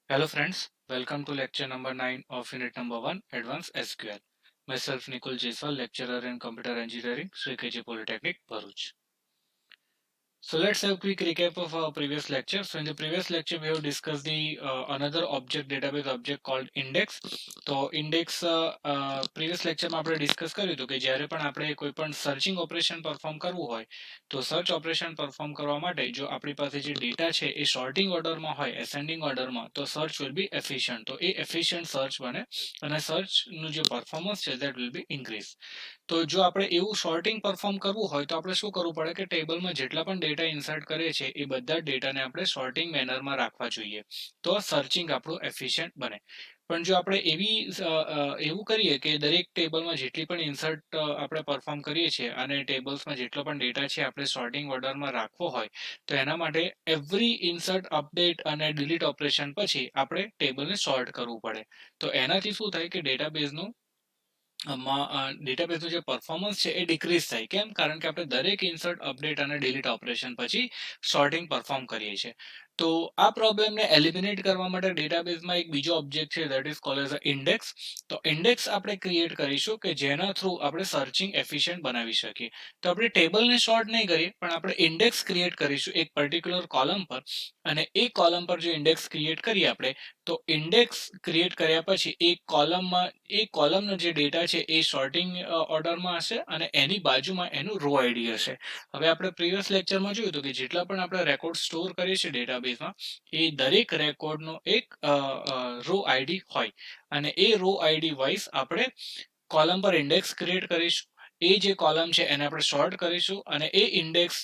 Hello friends, welcome to lecture number 9 of unit number 1 Advanced SQL. Myself Nikul Jaiswal, lecturer in computer engineering, Sri KJ Polytechnic, Bharuch. So let's have a quick recap of our previous lecture. So in the previous lecture, we have discussed the another object database object called index. તો index previous lecture માં આપણે discuss કર્યું હતું કે જ્યારે પણ આપણે કોઈ પણ સર્ચિંગ ઓપરેશન પરફોર્મ કરવું હોય તો સર્ચ ઓપરેશન પરફોર્મ કરવા માટે જો આપણી પાસે જે ડેટા છે એ સોર્ટિંગ ઓર્ડરમાં હોય એસેન્ડિંગ ઓર્ડરમાં તો સર્ચ વિલ બી એફિશિયન્ટ. તો એ એફિશિયન્ટ સર્ચ બને અને સર્ચનું જે પરફોર્મન્સ છે દેટ વિલ બી ઇન્ક્રીઝ. તો જો આપણે એવું સોર્ટિંગ પરફોર્મ કરવું હોય તો આપણે શું કરવું પડે કે ટેબલમાં જેટલા પણ ડેટા ઇન્સર્ટ કરીએ છીએ એ બધા ડેટાને આપણે સોર્ટિંગ મેનરમાં રાખવા જોઈએ તો સર્ચિંગ આપણું એફિશિયન્ટ બને. પણ જો આપણે એવું કરીએ કે દરેક ટેબલમાં જેટલી પણ ઇન્સર્ટ આપણે પરફોર્મ કરીએ છીએ અને ટેબલ્સમાં જેટલો પણ ડેટા છે આપણે સોર્ટિંગ ઓર્ડરમાં રાખવો હોય તો એના માટે એવરી ઇન્સર્ટ અપડેટ અને ડિલીટ ઓપરેશન પછી આપણે ટેબલને સોર્ટ કરવું પડે. તો એનાથી શું થાય કે ડેટાબેઝનું ડેટાબેઝનું જે પરફોર્મન્સ છે એ ડિક્રીઝ થાય. કેમ? કારણ કે આપણે દરેક ઇન્સર્ટ અપડેટ અને ડિલીટ ઓપરેશન પછી સોર્ટિંગ પરફોર્મ કરીએ છીએ. તો આ પ્રોબ્લેમને એલિમિનેટ કરવા માટે ડેટાબેઝમાં એક બીજો ઓબ્જેક્ટ છે that is called as a index. તો ઇન્ડેક્સ આપણે ક્રિએટ કરીશું કે જેના થ્રુ આપણે સર્ચિંગ એફિશિયન્ટ બનાવી શકીએ. તો આપણે ટેબલને સોર્ટ નહીં કરીએ પણ આપણે ઇન્ડેક્સ ક્રિએટ કરીશું એક પર્ટિક્યુલર કોલમ પર અને એ કોલમ પર જો ઇન્ડેક્સ ક્રિએટ કરીએ આપણે તો ઇન્ડેક્સ ક્રિએટ કર્યા પછી એ કોલમનો જે ડેટા છે એ સોર્ટિંગ ઓર્ડરમાં હશે અને એની બાજુમાં એનું રો આઈડી હશે. હવે આપણે પ્રીવિયસ લેક્ચરમાં જોયું હતું કે જેટલા પણ આપણે રેકોર્ડ સ્ટોર કરીએ છીએ ડેટાબેઝમાં એ દરેક રેકોર્ડનો એક રો આઈડી હોય અને એ રો આઈડી વાઇઝ આપણે કોલમ પર ઇન્ડેક્સ ક્રિએટ કરીશું. એ જે કોલમ છે એને આપણે સોર્ટ કરીશું અને એ ઇન્ડેક્સ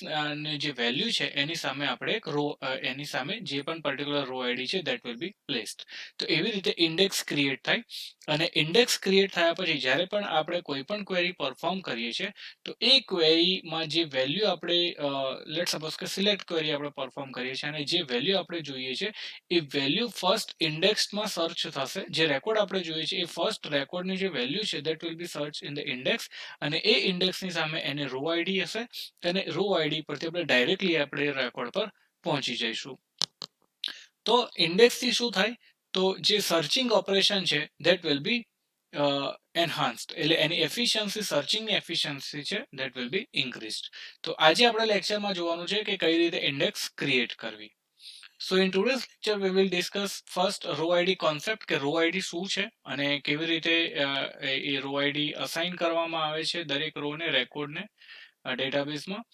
જે વેલ્યુ છે એની સામે આપણે એક રો એની સામે જે પણ પર્ટિક્યુલર રો આઈડી છે દેટ વિલ બી પ્લેસ્ડ. તો એવી રીતે ઇન્ડેક્સ ક્રિએટ થાય અને ઇન્ડેક્સ ક્રિએટ થયા પછી જ્યારે પણ આપણે કોઈ પણ ક્વેરી પરફોર્મ કરીએ છીએ તો એ ક્વેરીમાં જે વેલ્યુ આપણે લેટ સપોઝ કે સિલેક્ટ ક્વેરી આપણે પરફોર્મ કરીએ છીએ અને જે વેલ્યુ આપણે જોઈએ છે એ વેલ્યુ ફર્સ્ટ ઇન્ડેક્સમાં સર્ચ થશે. જે રેકોર્ડ આપણે જોઈએ છે એ ફર્સ્ટ રેકોર્ડની જે વેલ્યુ છે that will be search in the index અને એ ઇન્ડેક્સની સામે એને રો આઈડી હશે અને રો આઈડી પરથી આપણે ડાયરેક્ટલી આપણે રેકોર્ડ પર પહોંચી જઈશું. તો ઇન્ડેક્સથી શું થાય તો જે સર્ચિંગ ઓપરેશન છે દેટ વિલ બી એનહાન્સ્ડ એટલે એની એફિશિયન્સી સર્ચિંગની એફિશિયન્સી છે દેટ વિલ બી ઇન્ક્રીઝડ. તો આજે આપણે લેક્ચરમાં જોવાનું છે કે કઈ રીતે ઇન્ડેક્સ ક્રિએટ કરવી. So in today's lecture we will discuss first row ID concept કે રો આઈડી શું છે અને કેવી રીતે એ રો આઈડી અસાઇન કરવામાં આવે છે દરેક રોને રેકોર્ડને ડેટાબેઝમાં.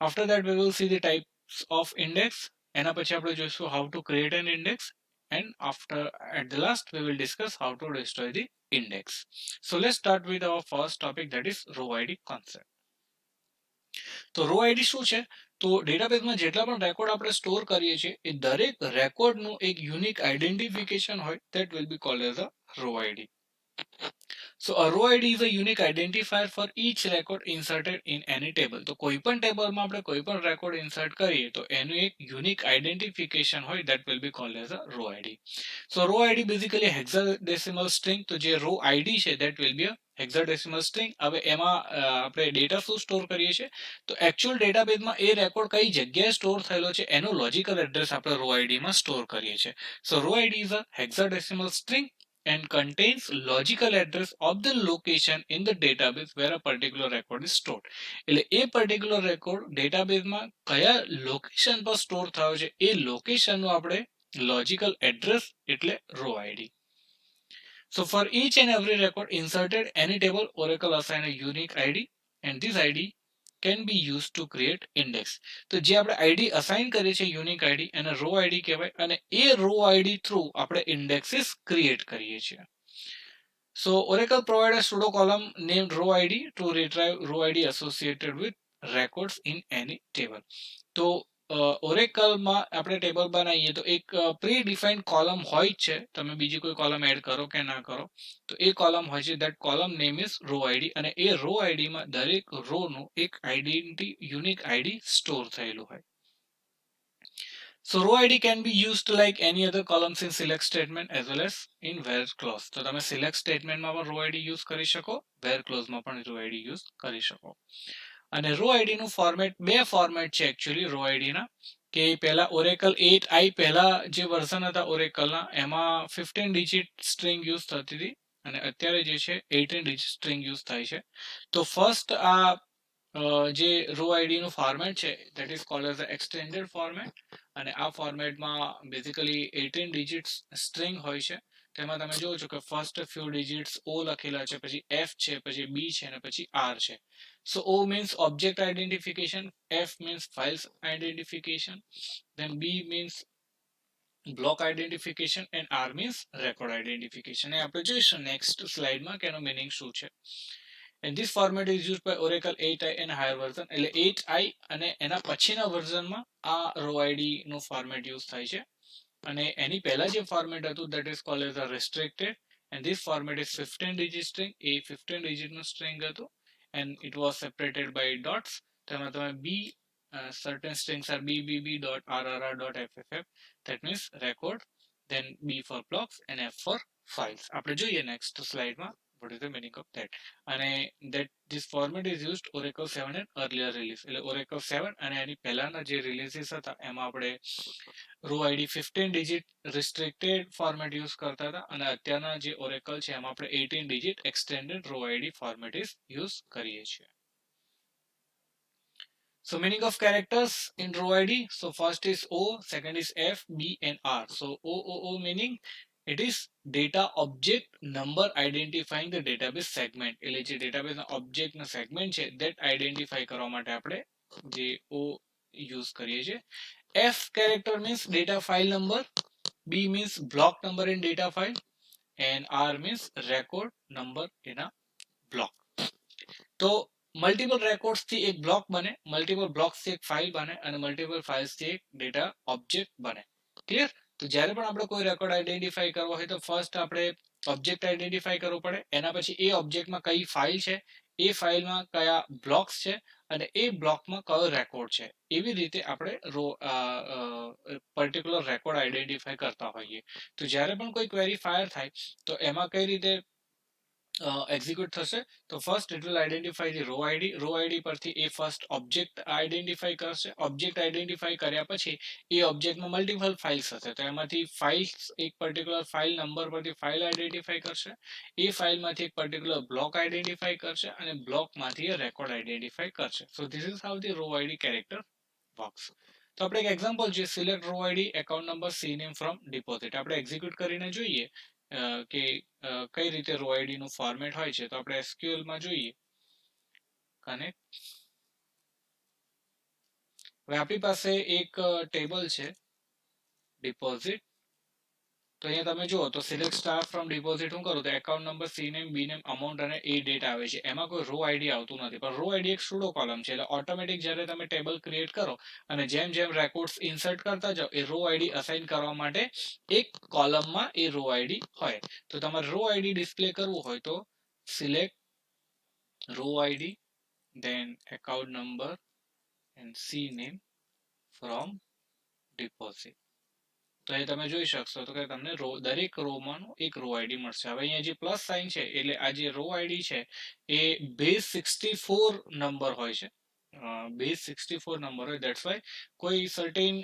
After that we will see the types of index. એના પછી આપણે જોઈશું how to create N index and after at the last we will discuss how to destroy the index. So let's start with our first topic that is row id concept. તો row ID શું છે તો ડેટાબેઝમાં જેટલા પણ record આપણે store કરીએ છીએ એ દરેક રેકોર્ડનું એક યુનિક આઈડેન્ટિફિકેશન હોય that will be called as a row id. So a row ID is a unique identifier for each record inserted in any table. તો કોઈ પણ ટેબલમાં આપણે કોઈ પણ રેકોર્ડ ઇન્સર્ટ કરીએ તો એનું એક યુનિક આઈડેન્ટિફિકેશન હોય that will be called as a row ID. So row ID basically hexadecimal string. તો જે row ID છે that will be a hexadecimal string. હવે એમાં આપણે ડેટા શું સ્ટોર કરીએ છીએ તો એકચ્યુઅલ ડેટાબેઝમાં એ રેકોર્ડ કઈ જગ્યાએ સ્ટોર થયેલો છે એનો લોજિકલ એડ્રેસ આપણે રો આઈડીમાં સ્ટોર કરીએ છીએ. So row ID is a hexadecimal string and contains logical address of the location in the database where a particular record is stored. એટલે એ પર્ટિક્યુલર રેકોર્ડ ડેટાબેઝમાં કયા લોકેશન પર સ્ટોર થયો છે એ લોકેશનનું આપણે લોજિકલ એડ્રેસ એટલે row ID. So for each and every record inserted any table, Oracle assign a unique ID and this ID can be used to create index. તો જે આપણે આઈડી અસાઇન કરીએ છીએ યુનિક આઈડી એને row ID કહેવાય અને એ row ID through આપણે ઇન્ડેક્સીસ create કરીએ છીએ. So Oracle provide a pseudo column named row ID to retrieve row ID associated with records in any table. તો ઓરેકલમાં આપણે ટેબલ બનાવીએ તો એક પ્રી ડિફાઇન્ડ કોલમ હોય જ છે. તમે બીજી કોઈ કોલમ એડ કરો કે ના કરો તો એ કોલમ હોય છે that column name is raw ID અને એ રો આઈડીમાં દરેક રોનું એક યુનિક આઈડી સ્ટોર થયેલું હોય. So row ID can be used like any other columns in select statement as well as in where clause. તો તમે select statementમાં પણ row ID યુઝ કરી શકો, where clauseમાં પણ row ID યુઝ કરી શકો. અને રો આઈડી નું ફોર્મેટ બે ફોર્મેટ છે એકચ્યુઅલી રો આઈડી ના. કે પહેલા ઓરેકલ 8i પહેલા જે વર્ઝન હતા ઓરેકલના એમાં 15 ડિજિટ સ્ટ્રિંગ યુઝ થતી હતી અને અત્યારે જે છે 18 ડિજિટ સ્ટ્રિંગ યુઝ થાય છે. તો ફર્સ્ટ આ જે રો આઈડી નું ફોર્મેટ છે that is called as extended format, અને આ ફોર્મેટમાં બેઝિકલી 18 ડિજિટ્સ સ્ટ્રિંગ હોય છે. તેમાં તમે જોવો છો કે ફર્સ્ટ ફ્યુ ડિજિટ્સ ઓ લખેલા છે, પછી એફ છે, પછી બી છે અને પછી આર છે. So O means object identification, F means files identification, then B means block identification and R means record identification. એ આપણે જોઈશું નેક્સ્ટ સ્લાઇડમાં કે એનો મિનિંગ શું છે. And this format is used by Oracle 8i and higher version. એટલે 8i અને એના પછીના વર્ઝનમાં આ રો આઈડી નું ફોર્મેટ યુઝ થાય છે. અને એની પહેલા જે ફોર્મેટ હતું that is called as a restricted, and this format is 15 digit string. A 15 digit નું string હતું and it was separated by dots. તેમાં તમે B certain strings are bbb.rrr.fff, that means record, then B for blocks and F for files. આપણે જોઈએ next સ્લાઇડમાં what is the meaning of that. અને that this format is used Oracle 7 and earlier release. એટલે Oracle 7 અને એની પહેલાના જે રિલીઝીસ હતા એમાં આપણે row ID 15 digit restricted format use કરતા હતા અને અત્યારના જે ઓરેકલ છે એમાં આપણે 18 digit extended row ID format use કરીએ છીએ. So meaning of characters in row ID. So first is O, second is F, B and R. So O meaning it is data object number identifying the database segment. એટલે જે database ના object ના segment છે that identify કરવા માટે આપણે જે O use કરીએ છીએ. F character means data file number, B means block number in data file and R means record number in a block. તો મલ્ટિપલ રેકોર્ડ્સ થી એક બ્લોક બને, મલ્ટિપલ બ્લોક્સ થી એક ફાઇલ બને અને મલ્ટિપલ ફાઇલ્સ થી એક ડેટા ઓબ્જેક્ટ બને. ક્લિયર? તો જ્યારે પણ આપણે કોઈ રેકોર્ડ આઈડેન્ટિફાઈ કરવો હોય તો ફર્સ્ટ આપણે ઓબ્જેક્ટ આઈડેન્ટિફાઈ કરવો પડે, એના પછી એ ઓબ્જેક્ટમાં કઈ ફાઇલ છે, એ ફાઇલમાં કયા બ્લોક્સ છે અને એ બ્લોકમાં કયો રેકોર્ડ છે. એવી રીતે આપણે પર્ટિક્યુલર રેકોર્ડ આઈડેન્ટિફાઈ કરતા હોઈએ. તો જ્યારે પણ કોઈ ક્વેરી ફાયર થાય તો એમાં કઈ રીતે એક્ઝિક્યુટ થશે? તો first it will identify the row ID. Row ID પરથી એ ફર્સ્ટ ઓબ્જેક્ટ આઈડેન્ટિફાઈ કરશે. ઓબ્જેક્ટ આઈડેન્ટિફાઈ કર્યા પછી એ ઓબ્જેક્ટમાં મલ્ટિપલ ફાઇલ્સ હશે તો એમાંથી ફાઇલ્સ એક પર્ટિક્યુલર ફાઇલ નંબર પરથી ફાઇલ આઈડેન્ટિફાઈ કરશે. એ ફાઇલમાંથી એક પર્ટિક્યુલર બ્લોક આઈડેન્ટિફાઈ કરશે અને બ્લોકમાંથી એ રેકોર્ડ આઈડેન્ટિફાઈ કરશે. So this is how the row ID character works. તો આપણે એક એક્ઝામ્પલ છે select row ID account number C name from deposit. આપણે એક્ઝિક્યુટ કરીને જોઈએ કે કઈ રીતે રો આઈડી નું ફોર્મેટ હોય છે. તો આપણે એસક્યુએલ માં જોઈએ કનેક્ટ. હવે આપણી પાસે એક ટેબલ છે ડિપોઝિટ. તો અહીંયા તમે જુઓ તો સિલેક્ટ સ્ટાર ફ્રોમ ડિપોઝિટ હું કરું તો એકાઉન્ટ નંબર સી નેમ બી નેમ અમાઉન્ટ અને એ ડેટ આવે છે. એમાં કોઈ રો આઈડી આવતું નથી, પણ રો આઈડી એક સુડો કોલમ છે. એટલે ઓટોમેટિક જ્યારે તમે ટેબલ ક્રિએટ કરો અને જેમ જેમ રેકોર્ડ્સ ઇન્સર્ટ કરતા જાઓ એ રો આઈડી અસાઇન કરવા માટે એક કોલમમાં એ રો આઈડી હોય. તો તમારે રો આઈડી ડિસ્પ્લે કરવું હોય તો select row ID then account number and C name from deposit. તો એ તમે જોઈ શકશો તો કે તમને દરેક રોમાં એક રો આઈડી મળશે. હવે અહીંયા જે પ્લસ સાઇન છે એટલે આ જે રો આઈડી છે એ બેઝ 64 નંબર હોય છે. બેઝ 64 નંબર હોય દેટ્સ વાય કોઈ સર્ટેન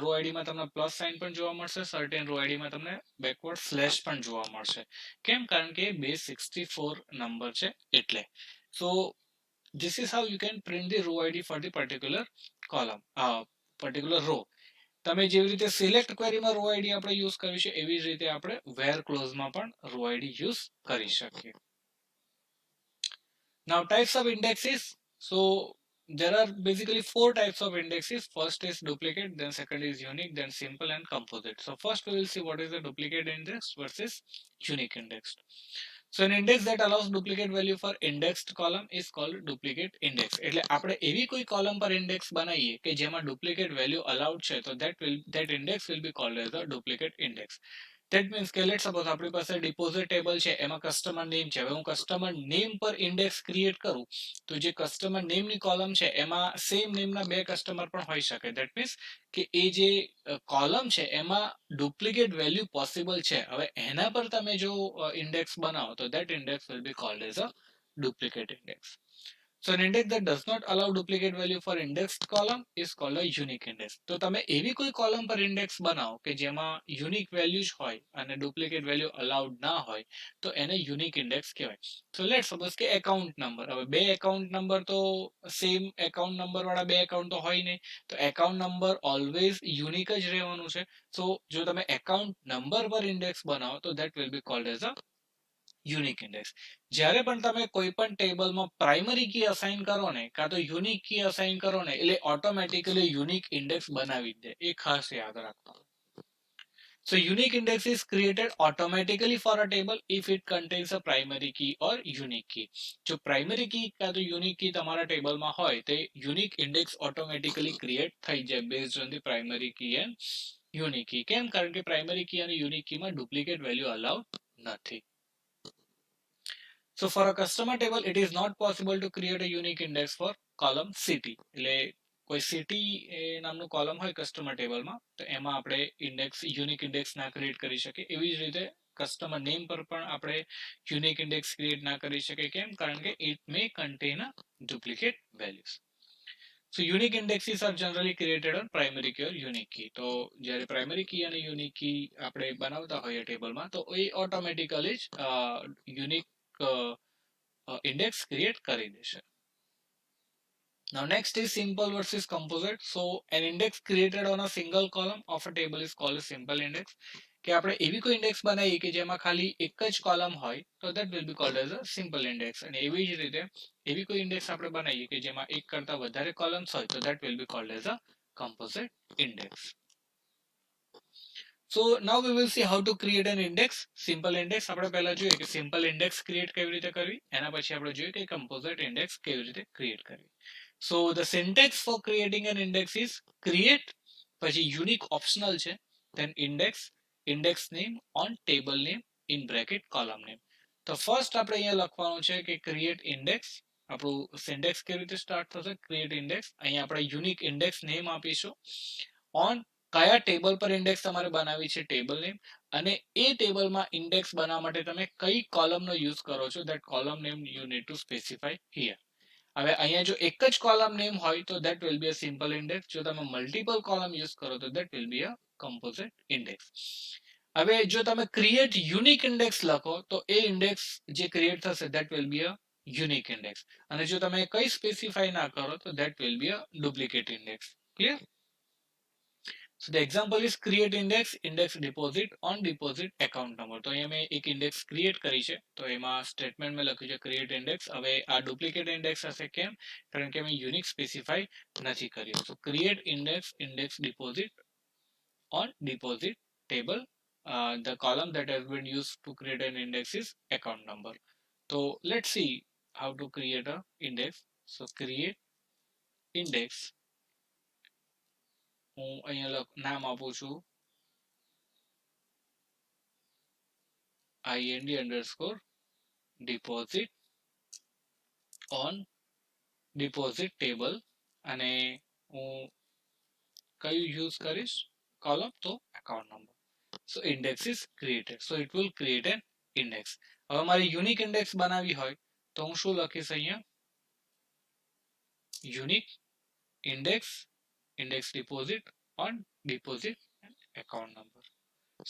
રો આઈડીમાં તમને પ્લસ સાઇન પણ જોવા મળશે, સર્ટેન રો આઈડીમાં તમને બેકવર્ડ સ્લેશ પણ જોવા મળશે. કેમ? કારણ કે બેઝ 64 નંબર છે એટલે. સો this is how you can print the row ID for the particular column, particular row. તમે જેવી રીતે સિલેક્ટ ક્વેરીમાં રો આઈડી આપણે યુઝ કર્યું છે એવી જ રીતે આપણે વેર ક્લોઝમાં પણ રો આઈડી યુઝ કરી શકીએ. Now types of indexes. So there are basically 4 types of indexes. First is duplicate, then second is unique, then simple and composite. So first we will see what is the duplicate index versus unique index. So an index that allows duplicate value for indexed column is called duplicate index. એટલે આપણે એવી કોઈ column પર index બનાવીએ કે જેમાં duplicate value allowed છે તો that index will be called as a duplicate index. That means કે let's suppose આપણી પાસે ડિપોઝિટ ટેબલ છે એમાં કસ્ટમર નેમ છે. હવે હું કસ્ટમર નેમ પર ઇન્ડેક્સ ક્રિએટ કરું તો જે કસ્ટમર નેમની કોલમ છે એમાં સેમ નેમના બે કસ્ટમર પણ હોઈ શકે. દેટ મીન્સ કે એ જે કોલમ છે એમાં ડુપ્લિકેટ વેલ્યુ પોસિબલ છે. હવે એના પર તમે જો ઇન્ડેક્સ બનાવો તો that index will be called as a duplicate index. So an index that does not allow duplicate value for indexed column is called a unique index. તો તમે એવી કોઈ કોલમ પર ઇન્ડેક્સ બનાવો કે જેમાં યુનિક વેલ્યુ જ હોય અને ડુપ્લિકેટ વેલ્યુ અલાઉડ ના હોય તો એને યુનિક ઇન્ડેક્સ કહેવાય. સો લેટ સપોઝ કે એકાઉન્ટ નંબર, હવે બે એકાઉન્ટ નંબર તો સેમ એકાઉન્ટ નંબર વાળા બે એકાઉન્ટ તો હોય નહીં, તો એકાઉન્ટ નંબર ઓલવેઝ યુનિક જ રહેવાનું છે. સો જો તમે એકાઉન્ટ નંબર પર ઇન્ડેક્સ બનાવો તો that will be cold as a unique index. જ્યારે પણ તમે કોઈ પણ ટેબલમાં પ્રાઇમરી કી અસાઇન કરો ને કાં તો યુનિક કી અસાઇન કરો ને એટલે ઓટોમેટિકલી યુનિક ઇન્ડેક્સ બનાવી જ દે, એ ખાસ યાદ રાખો. So unique index is created automatically for a table if it contains a primary key or unique key. જો primary key કાં તો unique key તમારા ટેબલમાં હોય તે unique index automatically create થઈ જાય based on the primary key and unique key. કેમ? કારણ કે primary key અને unique key માં duplicate value allowed નથી. So for a customer table, it is not possible to create a unique index for column city. એટલે કોઈ city નામનું column હોય કસ્ટમર ટેબલમાં તો એમાં આપણે ઇન્ડેક્સ યુનિક ઇન્ડેક્સ ના ક્રિએટ કરી શકીએ. એવી જ રીતે કસ્ટમર નેમ પર પણ આપણે યુનિક ઇન્ડેક્સ ક્રિએટ ના કરી શકીએ. કેમ? કારણ કે it may contain a duplicate values. So unique indexes are generally created on primary key or unique key. તો જ્યારે primary key અને unique key આપણે બનાવતા હોઈએ ટેબલમાં તો એ ઓટોમેટિકલી જ unique index create કરી દેશે. Now next is simple versus composite. So an index created on a single column of a table is called a simple index. કે આપણે એવી કોઈ ઇન્ડેક્સ બનાવીએ કે જેમાં ખાલી એક જ કોલમ હોય તો that will be called as a simple index. અને એવી જ રીતે એવી કોઈ ઇન્ડેક્સ આપણે બનાવીએ કે જેમાં એક કરતા વધારે કોલમ્સ હોય તો that will be called as a composite index. So now we will see how to create an index. Simple index આપણે પહેલા જોઈએ કે simple index create કેવી રીતે કરવી, એના પછી આપણે જોઈએ કે composite index કેવી રીતે create કરવી. So the syntax for creating an index is create, પછી unique optional છે, then index, index name on table name in bracket column name. તો first આપણે અહીંયા લખવાનું છે કે create index. આપણું syntax કેવી રીતે start થશે? create index. અહીંયા આપણે unique index name આપીશું. on કયા ટેબલ પર ઇન્ડેક્સ તમારે બનાવી છે ટેબલ નેમ, અને એ ટેબલમાં ઇન્ડેક્સ બનાવવા માટે તમે કઈ કોલમનો યુઝ કરો છો that column name you need to specify here. હવે અહીંયા જો એક જ કોલમ નેમ હોય તો that will be a simple index. જો તમે મલ્ટિપલ કોલમ યુઝ કરો તો that will be a composite index. હવે જો તમે ક્રિએટ યુનિક ઇન્ડેક્સ લખો તો એ ઇન્ડેક્સ જે ક્રિએટ થશે that will be a unique index. અને જો તમે કઈ સ્પેસિફાઈ ના કરો તો that will be a duplicate index. Clear? So the example is create index, index deposit on deposit account number. તો અહીંયા મેં એક ઇન્ડેક્સ ક્રિએટ કરી છે તો એમાં સ્ટેટમેન્ટ મેં લખ્યું છે create index. હવે આ ડુપ્લિકેટ ઇન્ડેક્સ હશે. કેમ? કારણ કે મેં યુનિક સ્પેસિફાઈ નથી કર્યું. So create index, index deposit on deposit table. The column that has been used to create an index is account number. So let's see how to create a index. So create index. હું અહીંયા નામ આપું છું ind underscore deposit on deposit table અને હું કયું use કરીશ column તો account number. So index is created. So it will create an index. હવે મારે યુનિક ઇન્ડેક્સ બનાવી હોય તો હું શું લખીશ અહીંયા? Unique index, index deposit on deposit account number.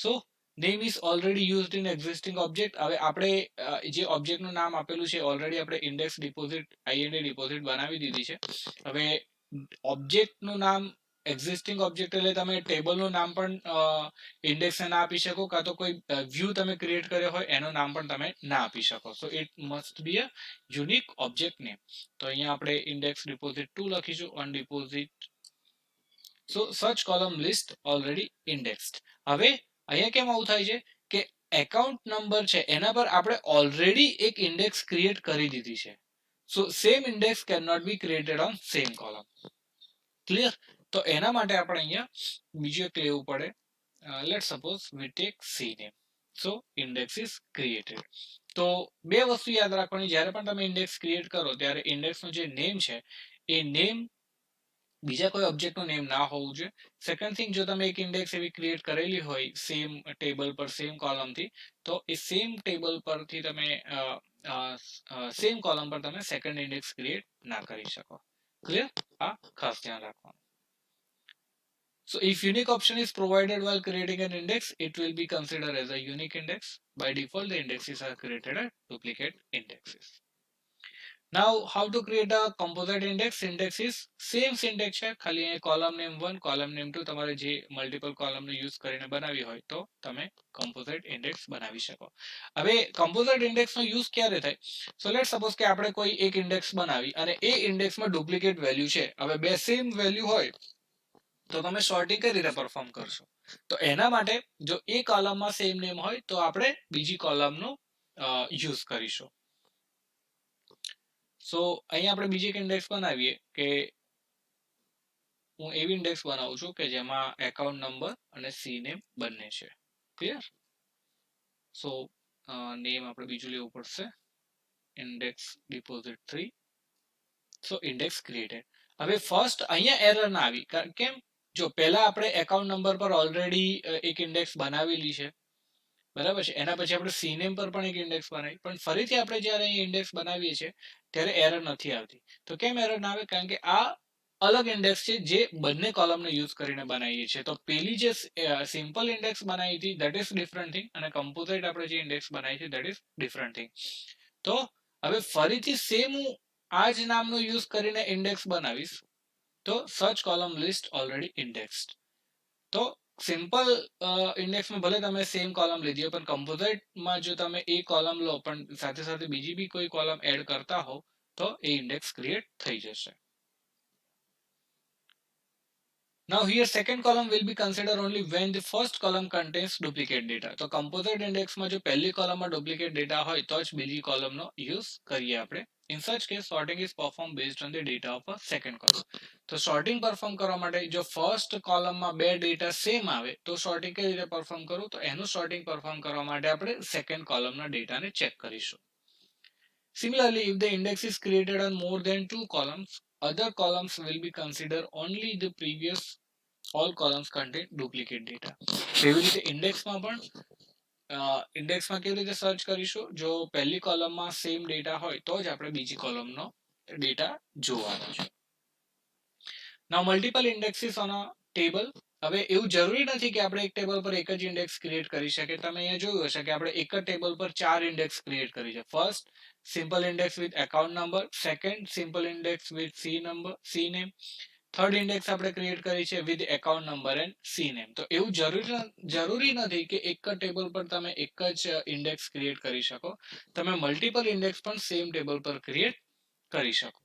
So name is already used in existing object. હવે આપણે જે ઓબ્જેક્ટનું નામ આપેલું છે ઓલરેડી આપણે ઇન્ડેક્સ ડિપોઝિટ ind ડિપોઝિટ બનાવી દીધી છે. હવે ઓબ્જેક્ટનું નામ એક્ઝિસ્ટિંગ ઓબ્જેક્ટ એટલે તમે ટેબલનું નામ પણ ઇન્ડેક્સને ના આપી શકો, કાં તો કોઈ વ્યૂ તમે ક્રિએટ કર્યો હોય એનું નામ પણ તમે ના આપી શકો. So it must be a unique object name. તો અહીંયા આપણે ઇન્ડેક્સ ડિપોઝિટ 2 લખીશું ઓન ડિપોઝિટ. સો સચ કોલમ લિસ્ટ ઓલરેડી ઇન્ડેક્સ્ડ. હવે અહીંયા કેમ આવું થાય છે કે એકાઉન્ટ નંબર છે એના પર આપણે ઓલરેડી એક ઇન્ડેક્સ ક્રિએટ કરી દીધી છે. So same index can not be created on same column. Clear? તો એના માટે આપણે અહીંયા બીજું એક લેવું પડે. Let suppose we take C name. So index is created. તો બે વસ્તુ યાદ રાખવાની, જ્યારે પણ તમે ઇન્ડેક્સ ક્રિએટ કરો ત્યારે ઇન્ડેક્સનું જે નેમ છે એ નેમ બીજા કોઈ ઓબ્જેક્ટનું નેમ ના હોવું જોઈએ. સેકન્ડ થિંગ, જો તમે એક ઇન્ડેક્સ એવી ક્રિએટ કરેલી હોય સેમ ટેબલ પર સેમ કોલમથી તો એ સેમ ટેબલ પરથી તમે સેમ કોલમ પર તમે સેકન્ડ ઇન્ડેક્સ ક્રિએટ ના કરી શકો. ક્લિયર? આ ખાસ ધ્યાન રાખવાનું. So if unique option is provided while creating an index, it will be considered as a unique index. By default, the indexes are created as duplicate indexes. Now, how to create a composite index? Index is same syntax છે, ખાલી column name 1, column name 2 તમારે જે multiple column નો use કરીને બનાવી હોય તો તમે composite index બનાવી શકો. હવે composite index નો use ક્યારે થાય? So let's suppose કે આપણે કોઈ એક index બનાવી અને એ index માં duplicate value છે. હવે બે same value હોય તો તમે sorting કઈ રીતે perform કરશો? તો એના માટે જો એ column માં same name હોય તો આપણે બીજી column નો use કરીશું. સો અહીંયા આપણે બીજી એક ઇન્ડેક્સ બનાવીએ કે હું એવી ઇન્ડેક્સ બનાવું છું કે જેમાં એકાઉન્ટ નંબર અને સી નેમ બંને છે. ક્લિયર? સો નેમ આપણે બીજું લેવું પડશે, ઇન્ડેક્સ ડિપોઝિટ 3. સો ઇન્ડેક્સ ક્રિએટેડ. હવે ફર્સ્ટ અહીંયા એરર ના આવી. કેમ? જો પહેલા આપણે એકાઉન્ટ નંબર પર ઓલરેડી એક ઇન્ડેક્સ બનાવેલી છે, બરાબર છે, એના પછી આપણે સીનેમ પર પણ એક ઇન્ડેક્સ બનાવી, પણ ફરીથી આપણે જ્યારે અહીં ઇન્ડેક્સ બનાવીએ છીએ ત્યારે એરર નથી આવતી. તો કેમ એરર ના આવે? કારણ કે આ અલગ ઇન્ડેક્સ છે જે બંને કોલમને યુઝ કરીને બનાવીએ છીએ. તો પેલી જે સિમ્પલ ઇન્ડેક્સ બનાવી હતી ધેટ ઇઝ ડિફરન્ટ થિંગ, અને કમ્પોઝિટ આપણે જે ઇન્ડેક્સ બનાવી છે ધેટ ઇઝ ડિફરન્ટ થિંગ. તો હવે ફરીથી સેમ હું આ જ નામનો યુઝ કરીને ઇન્ડેક્સ બનાવીશ તો search column list already indexed. તો સિમ્પલ ઇન્ડેક્સમાં ભલે તમે સેમ કોલમ લીધી હોય, પણ કમ્પોઝિટમાં જો તમે એ કોલમ લો પણ સાથે સાથે બીજી બી કોઈ કોલમ એડ કરતા હો તો એ ઇન્ડેક્સ ક્રિએટ થઈ જશે. Now here second column will be considered only when the first column contains duplicate data. તો composite index માં જો પહેલી કોલમમાં duplicate data હોય તો જ બીજી કોલમનો યુઝ કરીએ આપણે. In such case, sorting is performed based on the data of a second column. તો sorting perform કરવા માટે જો first columnમાં બે data same આવે તો sorting કઈ રીતે perform કરવું? તો એનું sorting perform કરવા માટે આપણે second columnના dataને check કરીશું. Similarly, if the index is created on more than two columns, other columns will be considered only the previous all columns contain duplicate data. એવી રીતે ઇન્ડેક્સમાં પણ ઇન્ડેક્સમાં કેવી રીતે સર્ચ કરીશું? જો પહેલી કોલમમાં સેમ ડેટા હોય તો જ આપણે બીજી કોલમનો ડેટા જોવાનો છે. Now multiple indexes on a table. હવે એવું જરૂરી નથી કે આપણે એક ટેબલ પર એક જ ઇન્ડેક્સ ક્રિએટ કરી શકીએ. તમે અહીંયા જોયું હશે કે આપણે એક જ ટેબલ પર 4 ઇન્ડેક્સ ક્રિએટ કરી છે. First simple index with account number, second simple index with C name, third index આપણે ક્રિએટ કરી છે with account number and C name. તો એવું જરૂરી નથી કે એક જ ટેબલ પર તમે એક જ ઇન્ડેક્સ ક્રિએટ કરી શકો. તમે મલ્ટિપલ ઇન્ડેક્સ પણ સેમ ટેબલ પર ક્રિએટ કરી શકો.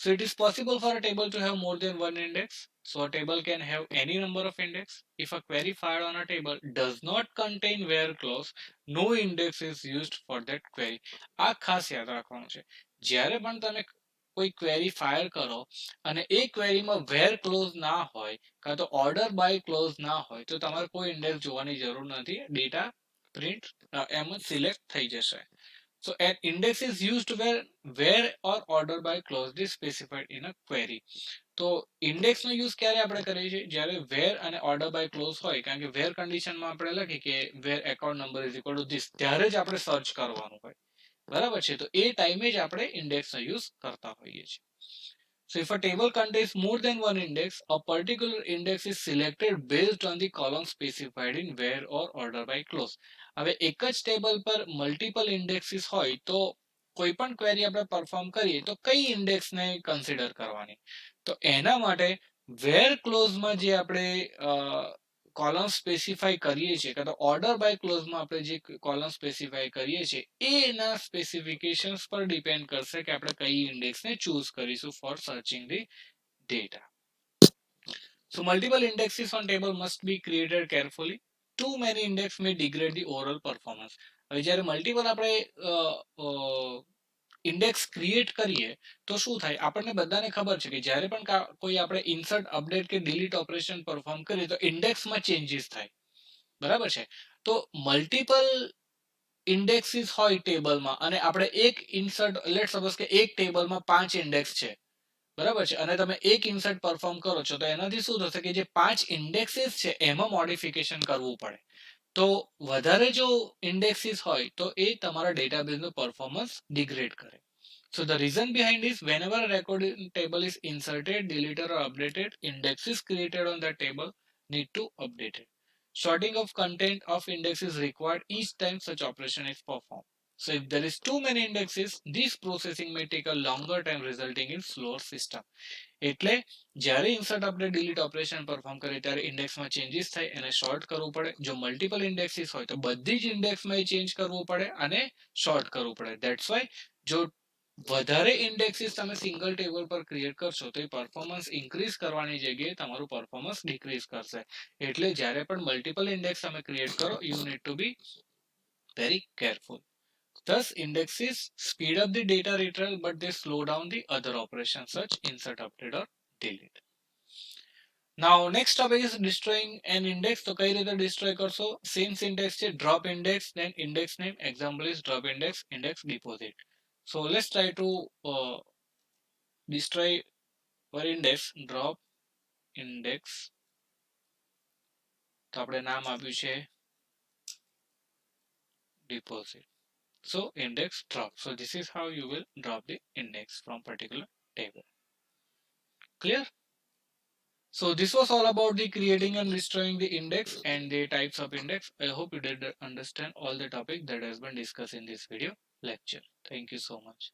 So it is possible for a table to have more than one index. So a table can have any number of index. If a query fired on a table does not contain where clause, no index is used for that query. આ ખાસ યાદ રાખવાનું છે. જ્યારે પણ તમે કોઈ query fire કરો અને એ ક્વેરીમાં વેર ક્લોઝ ના હોય કાં તો ઓર્ડર બાય ક્લોઝ ના હોય તો તમારે કોઈ ઇન્ડેક્સ જોવાની જરૂર નથી. ડેટા પ્રિન્ટ એમ જ સિલેક્ટ થઈ જશે. So an index is used where or order by clause is specified in a query. તો ઇન્ડેક્સ નો યુઝ ક્યારે આપણે કરીએ છીએ? જ્યારે where અને order by clause હોય. કારણ કે where કન્ડિશનમાં આપણે લખી કે where account number is equal to this, ત્યારે જ આપણે સર્ચ કરવાનું હોય. બરાબર છે? તો એ ટાઈમે જ આપણે ઇન્ડેક્સ નો યુઝ કરતા હોઈએ છીએ. So if a table contains more than one index, a particular index is selected based on the column specified in where or order by clause. હવે એક જ ટેબલ પર મલ્ટિપલ ઇન્ડેક્સીસ હોય તો કોઈ પણ ક્વેરી આપણે પરફોર્મ કરીએ તો કઈ ઇન્ડેક્સને કન્સિડર કરવાની? તો એના માટે વેર ક્લોઝમાં જે આપણે કોલમ સ્પેસિફાઈ કરીએ છીએ કાં તો ઓર્ડર બાય ક્લોઝમાં આપણે જે કોલમ સ્પેસિફાઈ કરીએ છીએ એના સ્પેસિફિકેશન્સ પર ડિપેન્ડ કરશે કે આપણે કઈ ઇન્ડેક્સને ચૂઝ કરીશું for searching the data. So multiple indexes on table must be created carefully. Too many index may degrade the overall performance. હવે જ્યારે મલ્ટિપલ આપણે ઇન્ડેક્સ ક્રિએટ કરીએ તો શું થાય? આપણને બધાને ખબર છે કે જ્યારે પણ કોઈ આપણે ઇન્સર્ટ અપડેટ કે ડિલીટ ઓપરેશન પરફોર્મ કરીએ તો ઇન્ડેક્સમાં ચેન્જીસ થાય. બરાબર છે? તો મલ્ટિપલ ઇન્ડેક્સીસ હોય ટેબલમાં અને આપણે એક ઇન્સર્ટ લેટ સપોઝ કે એક ટેબલમાં 5 ઇન્ડેક્સ છે, બરાબર છે, અને તમે એક ઇન્સર્ટ પરફોર્મ કરો છો તો એનાથી શું થશે કે જે 5 ઇન્ડેક્સીસ છે એમાં મોડિફિકેશન કરવું પડે. તો વધારે જો ઇન્ડેક્સિસ હોય તો એ તમારા ડેટાબેઝનું પરફોર્મન્સ ડિગ્રેડ કરે. So the reason behind is whenever a record table is inserted, deleted or updated, indexes created on that table need to update it. Sorting of content of index is required each time such operation is performed. So if there is too many indexes, this processing may take a longer time resulting in slower system. એટલે જ્યારે insert update delete operation perform કરે ત્યારે ઇન્ડેક્સમાં changes થાય એને short કરવું પડે. જો multiple ઇન્ડેક્સીસ હોય તો બધી જ ઇન્ડેક્સમાં એ ચેન્જ કરવું પડે અને શોર્ટ કરવું પડે. ધેટ્સ વાય જો વધારે ઇન્ડેક્સીસ તમે સિંગલ ટેબલ પર ક્રિએટ કરશો તો એ પરફોર્મન્સ ઇન્ક્રીઝ કરવાની જગ્યાએ તમારું પરફોર્મન્સ ડિક્રીઝ કરશે. એટલે જ્યારે પણ મલ્ટિપલ ઇન્ડેક્સ તમે ક્રિએટ કરો you need to be very careful. Thus, indexes speed up the data retrieval, but they slow down the other operations such insert, update or delete. Now, next topic is destroying an index. તો કઈ રીતે destroy કરશો? Same syntax છે, drop index, then index name. Example is drop index, index deposit. So let's try to destroy our index. Drop index. તો આપણે નામ આપ્યું છે deposit. So index drop. So this is how you will drop the index from particular table. Clear? So this was all about the creating and destroying the index and the types of index. I hope you did understand all the topic that has been discussed in this video lecture. Thank you so much.